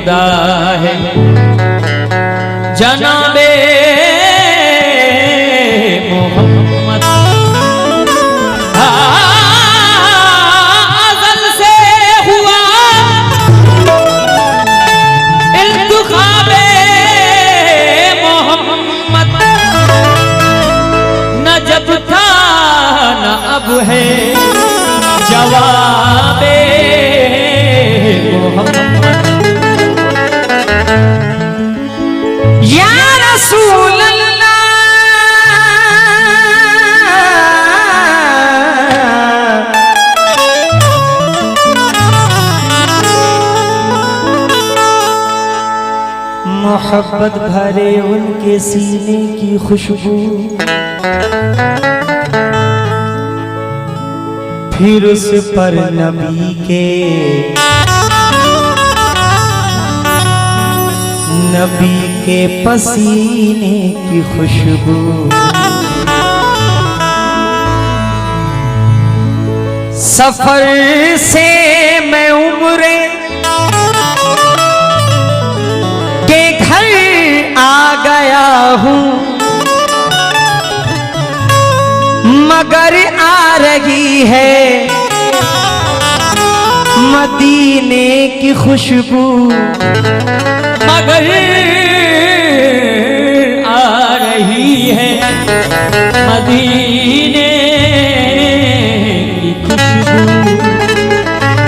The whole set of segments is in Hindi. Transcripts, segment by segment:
खुदा है जनाबे मोहम्मद। अज़ल से हुआ इंतखाबे मोहम्मद, न जब था न अब है जवाबे मोहम्मद। या रसूल अल्लाह मोहब्बत भरे उनके सीने की खुशबू, फिर उस पर नबी के पसीने की खुशबू। सफर से मैं उम्रे के घर आ गया हूँ, मगर आ रही है मदीने की खुशबू। मगर आ रही है मदीने की खुशबू।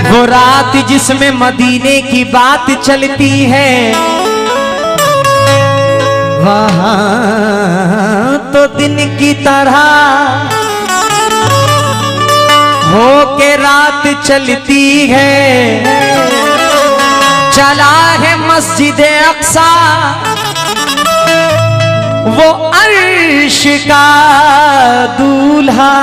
वो रात जिसमें मदीने की बात चलती है, वहां तो दिन की तरह हो के रात चलती है। चला है मस्जिद अक्सा वो अर्श का दूल्हा,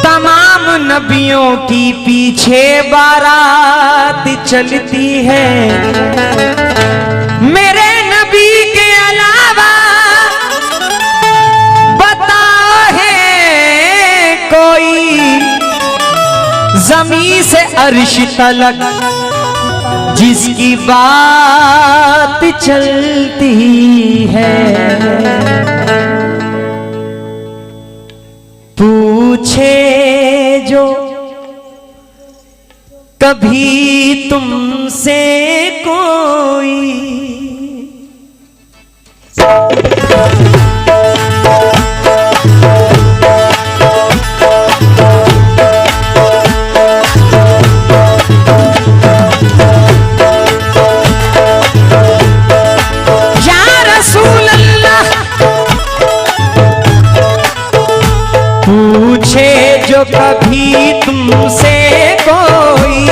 तमाम नबियों की पीछे बारात चलती है। मेरे नबी के अलावा बता है कोई ज़मीं से अर्श तलक जिसकी बात चलती है। पूछे जो कभी तुमसे कोई, पूछे जो कभी तुमसे कोई,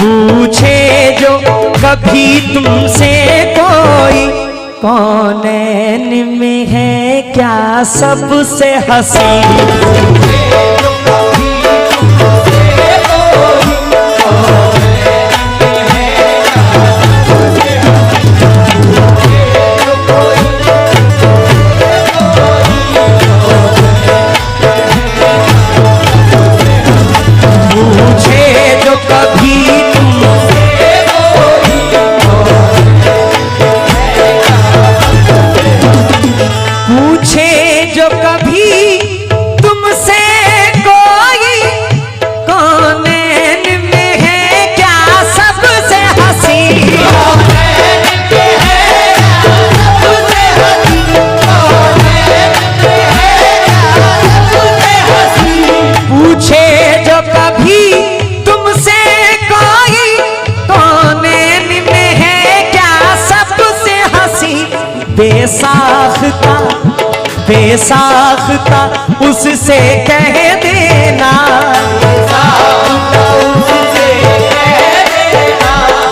पूछे जो कभी तुमसे कोई, कौनैन में है क्या सबसे हसीन। बेसाख्ता बेसाख्ता उससे कह देना,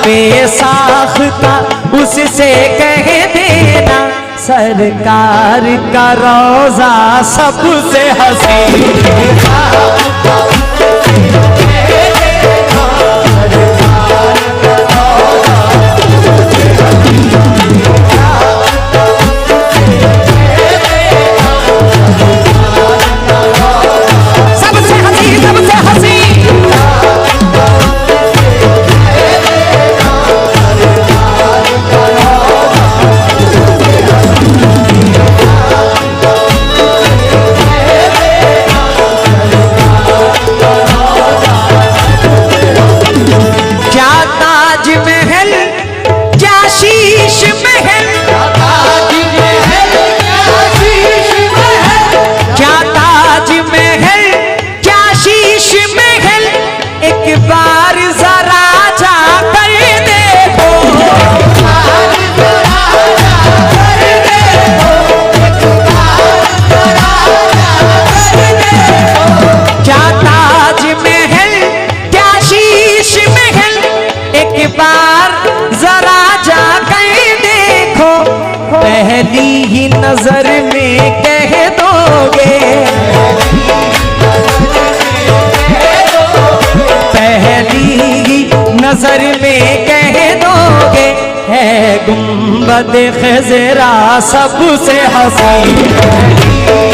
बेसाख्ता उससे कह देना, सरकार का रोजा सबसे हसीन। सबसे नजर में कह दोगे है गुंबद खज़रा सबसे हसीन।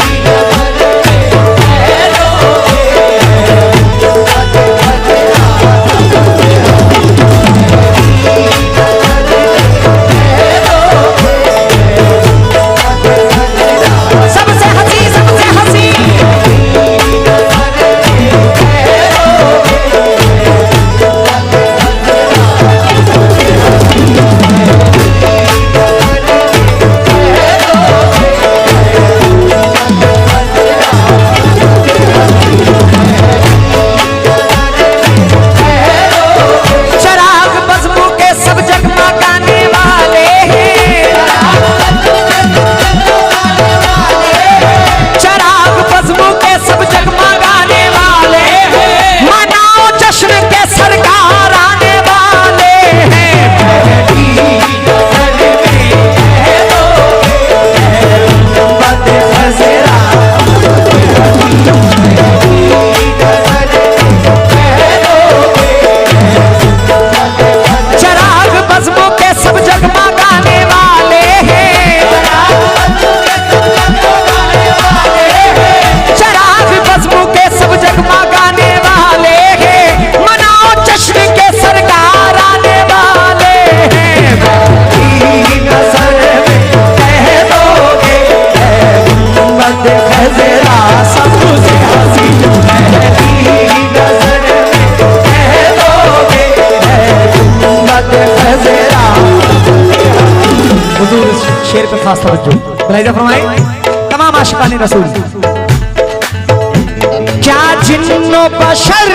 शेर पे खास तवज्जो मुलाहिजा फरमाएं तमाम आशिकाने रसूल। क्या जिन्नो बशर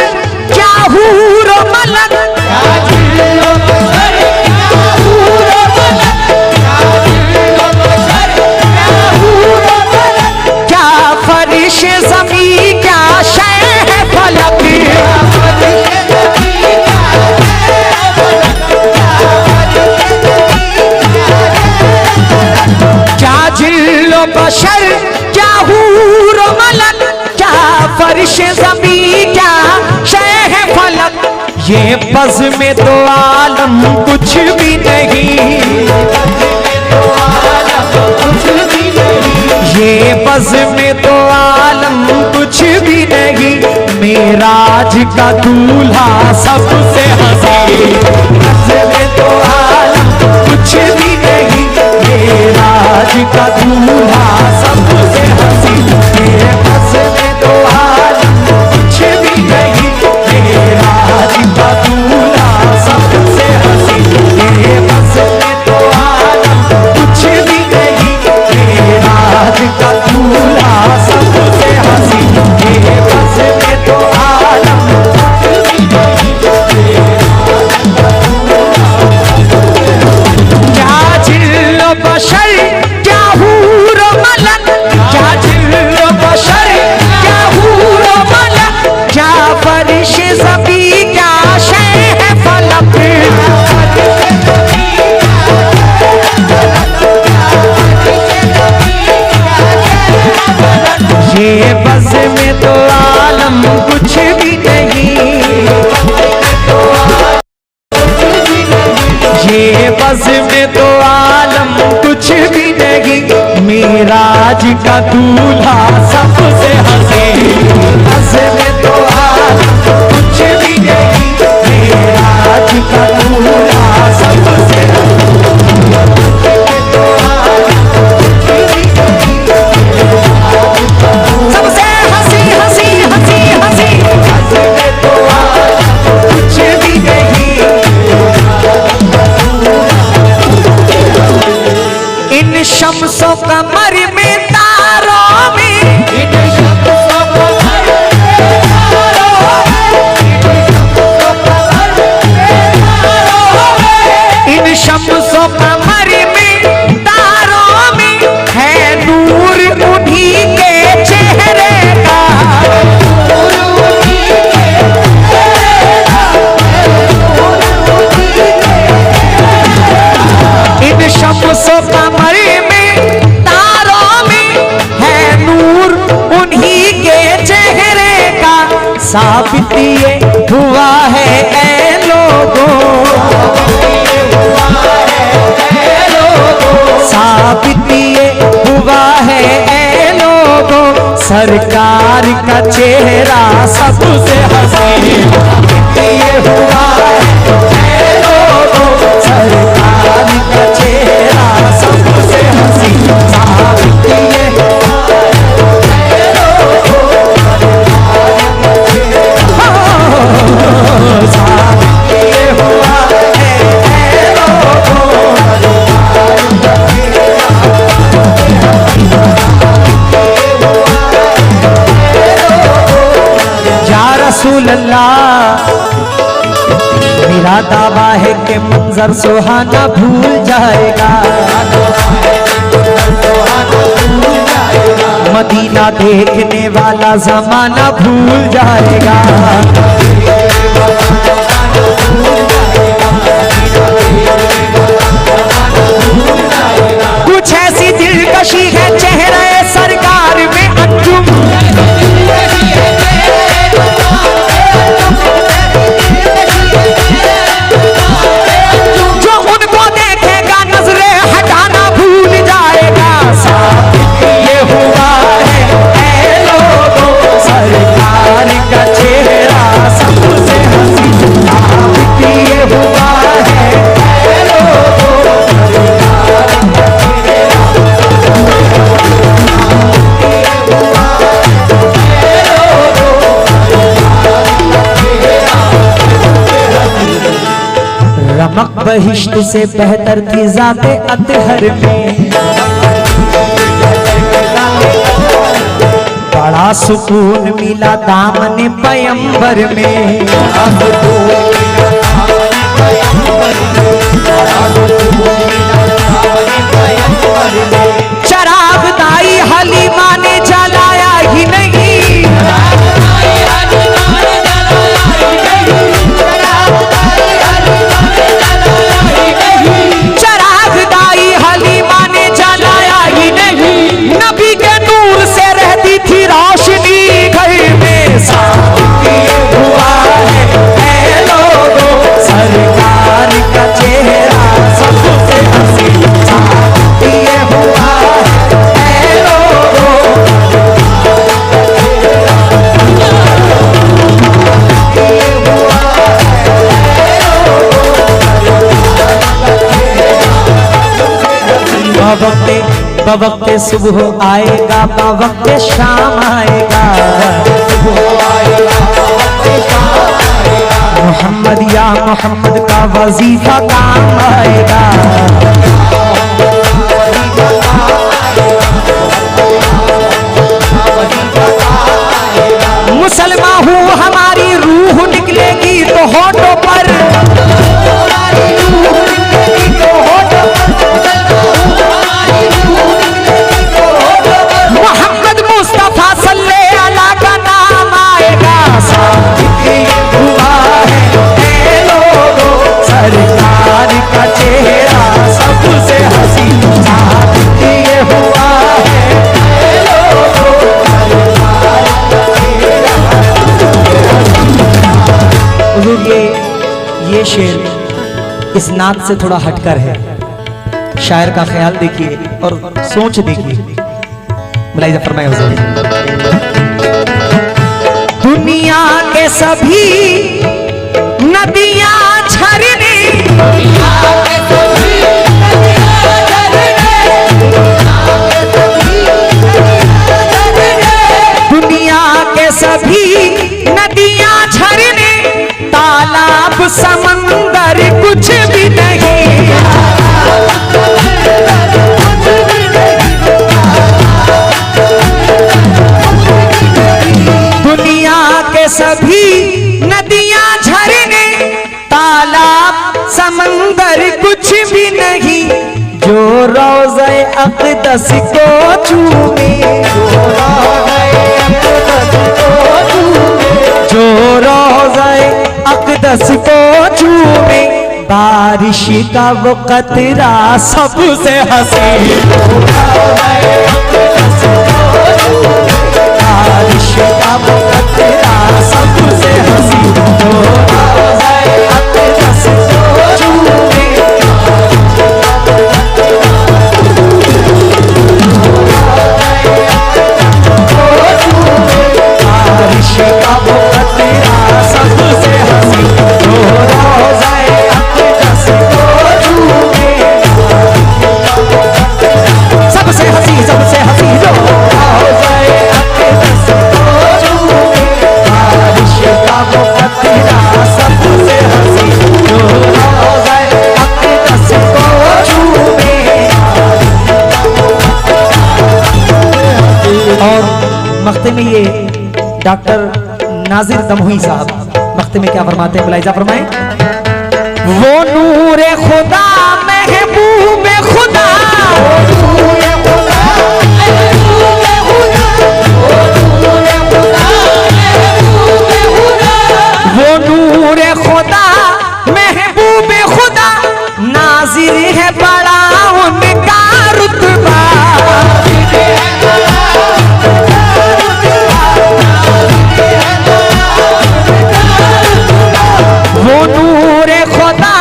क्या हूर व मलक, क्या जिन्नो बशर क्या हूर व मलक, क्या जिन्नो बशर क्या हूर व मलक, क्या फरिश ज़मी क्या शय है फलक, बशर क्या हूर व मलक, क्या फरिश ज़मी क्या शय है फलक, ये बज़ में तो आलम कुछ भी नहीं, ये बज़ में तो आलम कुछ भी नहीं, मेराज का दूल्हा सबसे हसीन, बज़ में तो आलम कुछ भी नहीं, मेराज का दूल्हा सबसे हसीन, मेरे बज़ में तो आलम कुछ भी नहीं, मेराज का दूल्हा सबसे हसीन, मेरे बज़ में तो आलम कुछ भी नहीं, मेराज का दूल्हा सबसे हसीन, मेरे बज़ में तो आलम कुछ भी नहीं, क्या जिल्लो बशर क्या हूर व मलक, क्या जिल्लो बशर क्या हूर व मलक, क्या फरिश ज़मी क्या शय है फलक, ये बज़ में तो आलम कुछ भी नहीं, ये बज़ में तो आलम कुछ भी नहीं, मेराज का दूल्हा सबसे हसीन, बज़ में तो आलम कुछ भी नहीं, मेराज का दूल्हा सबसे सबसे हसी हसी हसी हसी, बज़ में तो आलम कुछ भी नहीं, इन शम्सों कमर में तारों में, इन शम्सों कमर में तारों में, इन शम्सों कमर में तारों में, है नूर उन्हीं के चेहरे का, इन शम्सों कमर में तारों में, है नूर उन्हीं के चेहरे का, साबित ये हुआ है ऐ लोगों साबित ये हुआ है ऐ लोगों, सरकार का चेहरा सबसे हसीन। ये हुआ है ऐ लोगों, सरकार का चेहरा सबसे हसीन। साबित ये हुआ है ऐ लोगों, साबित ये हुआ है ऐ लोगों। या रसूल अल्लाह, मेरा दावा है कि मंजर सुहाना भूल जाएगा। मदीना देखने वाला जमाना भूल जाएगा। कुछ ऐसी दिलकशी है चेहरे सरकार में अंजुम, जो उनको देखेगा नजरें हटाना भूल जाएगा। साबित ये हुआ है ऐ लोगों, सरकार का चेहरा सबसे हसीन। साबित ये हुआ है ऐ लोगों, रमक बहिश्त से बेहतर थी ज़ाते अतहर में। बड़ा सुकून मिला दामन पैगंबर में। चराग दाई हलीमा ने जलाया ही नहीं, चराग दाई हलीमा ने जलाया ही नहीं। नबी के नूर से रहती थी रोशनी घर में। साबित ये हुआ है ऐ लोगों, सरकार का चेहरा सबसे हसीन। साबित ये हुआ है ऐ लोगों, बवक्ते सुबह आएगा, बवक्ते शाम आएगा। मोहम्मद या मोहम्मद का वजीफा काम आएगा। मुसलमान हूँ हमारी रूह निकलेगी तो होठों पर, मोहम्मद मुस्तफा सल्ले अला का नाम आएगा। साबित ये हुआ है ऐ लोगों, सरकार का चेहरा सबसे हसीन। साबित ये हुआ है ऐ लोगों, हुजूर ये शेर इस नात से थोड़ा हटकर है। शायर का ख्याल देखिए और सोच देखिए। मुलाहिजा फरमाए हुजूर। दुनिया के सभी नदियां झरने, दुनिया के सभी नदियां झरने, तालाब समंदर कुछ भी नहीं। दुनिया के सभी नदियां झरने, तालाब समंदर कुछ भी नहीं। जो रोज़े अक़दस को चूमे, जो रोज़े अक़दस को चूमे, बारिश का वो कतरा सबसे हसीन। बारिश का वो कतरा सबसे हसीन। जो रोज़े अक़दस मख्ते में ये डॉक्टर नाजिर दमोही साहब मख्ते में क्या फरमाते हैं, मुलाहिजा फरमाएं। वो नूरे खुदा महबूब खुदा, वो नूरे खुदा महबूब खुदा, नाजिर है बड़ा उनका रुतबा। वो नूरे खुदा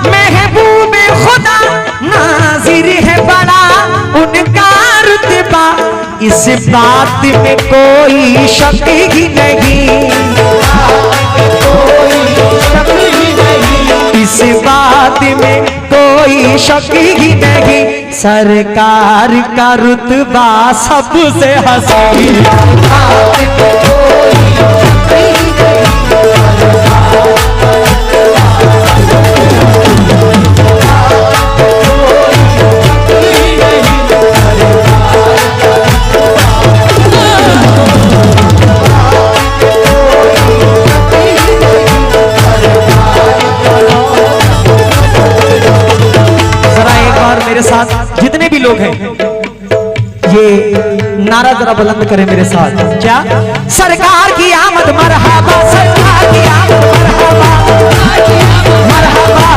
महबूब खुदा, नाजिर है बड़ा उनका रुतबा। इस बात में कोई शक ही नहीं, इस बात में कोई शक ही नहीं, सरकार का रुतबा सबसे हसीन। मेरे साथ जितने भी लोग हैं ये नारा जरा बुलंद करें मेरे साथ। क्या? सरकार की आमद मरहबा, सरकार की आमद मरहबा, मरहबा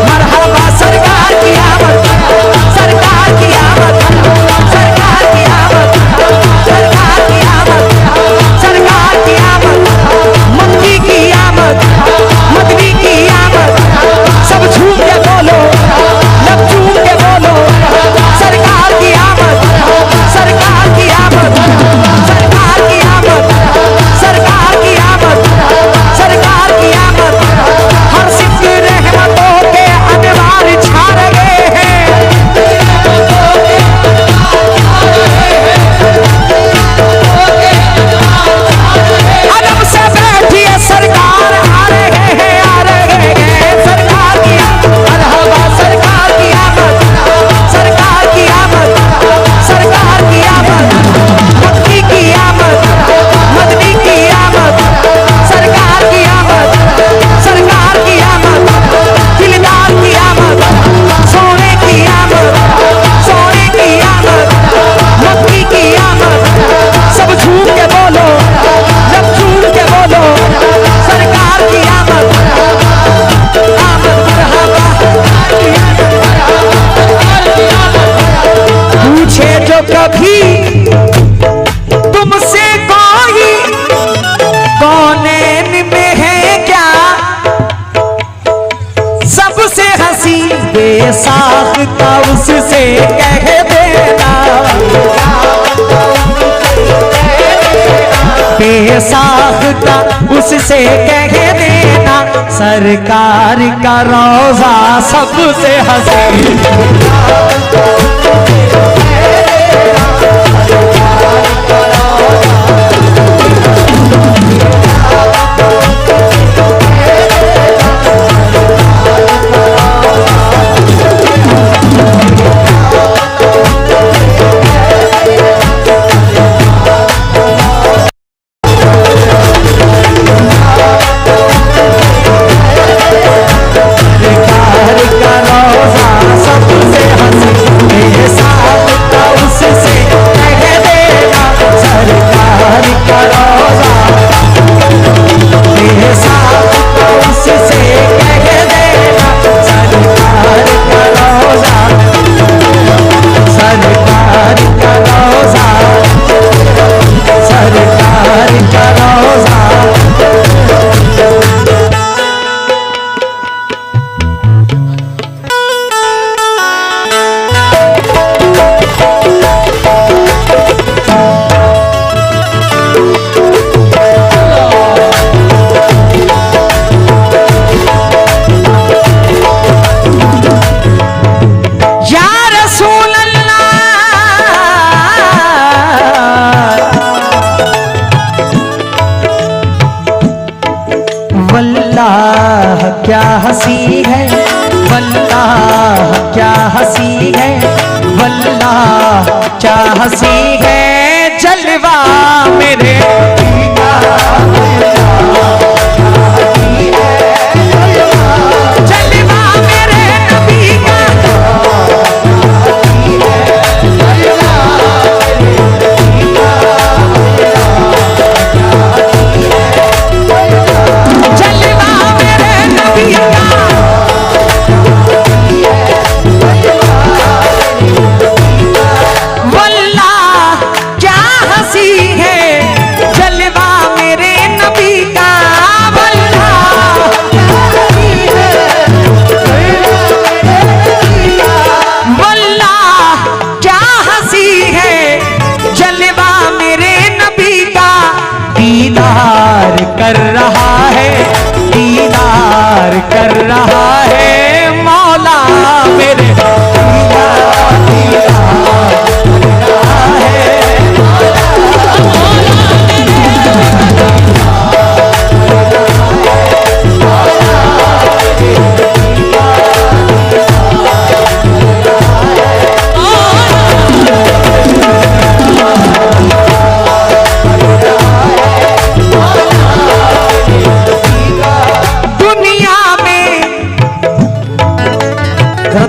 मरहबा, सरकार की आमद, सरकार की आमद, सरकार की आमद, सरकार की आमद, सरकार की आमद, मक्की की आमद, मदनी की आमद, सब झूम के बोलो, लब झूम के बोलो, सरकार की आमद, सरकार की आमद, सरकार की आमद, सरकार की आमद, सरकार की आमद। हर सिख रहमतों के अनवार छा रहे हैं, अदब से बैठिए सरकार आ रहे हैं, आ रहे हैं, सरकार की मरहबा, सरकार की आमद, सरकार की आमद, सरकार की आमद, मक्की की आमद, मदनी की आमद, सरकार की आमद, सरकार की आमद, दिलदार की आमद, सोने की आमद, सोने की आमद, मक्की की आमद, सब झूम के बोलो, जब झूम के बोलो, सरकार की आमद, आमद मरहबा। पूछे जो कभी तुमसे कोई कौनैन में है क्या, सबसे हंसी बेसाख्ता उससे कह देना, बेसाख्ता उससे कह देना, सरकार का रोजा सबसे हंसी। वल्लाह क्या हंसी है, वल्लाह क्या हंसी है, वल्लाह क्या हंसी है, जल जलवा मेरे जलवा मेरे नबी का जलवा मेरे नबी का वल्लाह क्या हंसी है जलवा मेरे नबी का वल्लाह वल्लाह क्या हंसी है जलवा मेरे नबी का दीदार कर रहा है दीदार कर रहा है मौला मेरे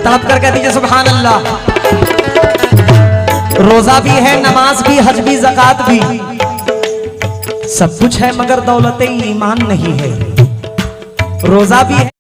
तड़प कर कह दीजिए सुभान अल्लाह। रोजा भी है, नमाज भी, हज भी, ज़कात भी, सब कुछ है मगर दौलत ईमान नहीं है। रोजा भी है।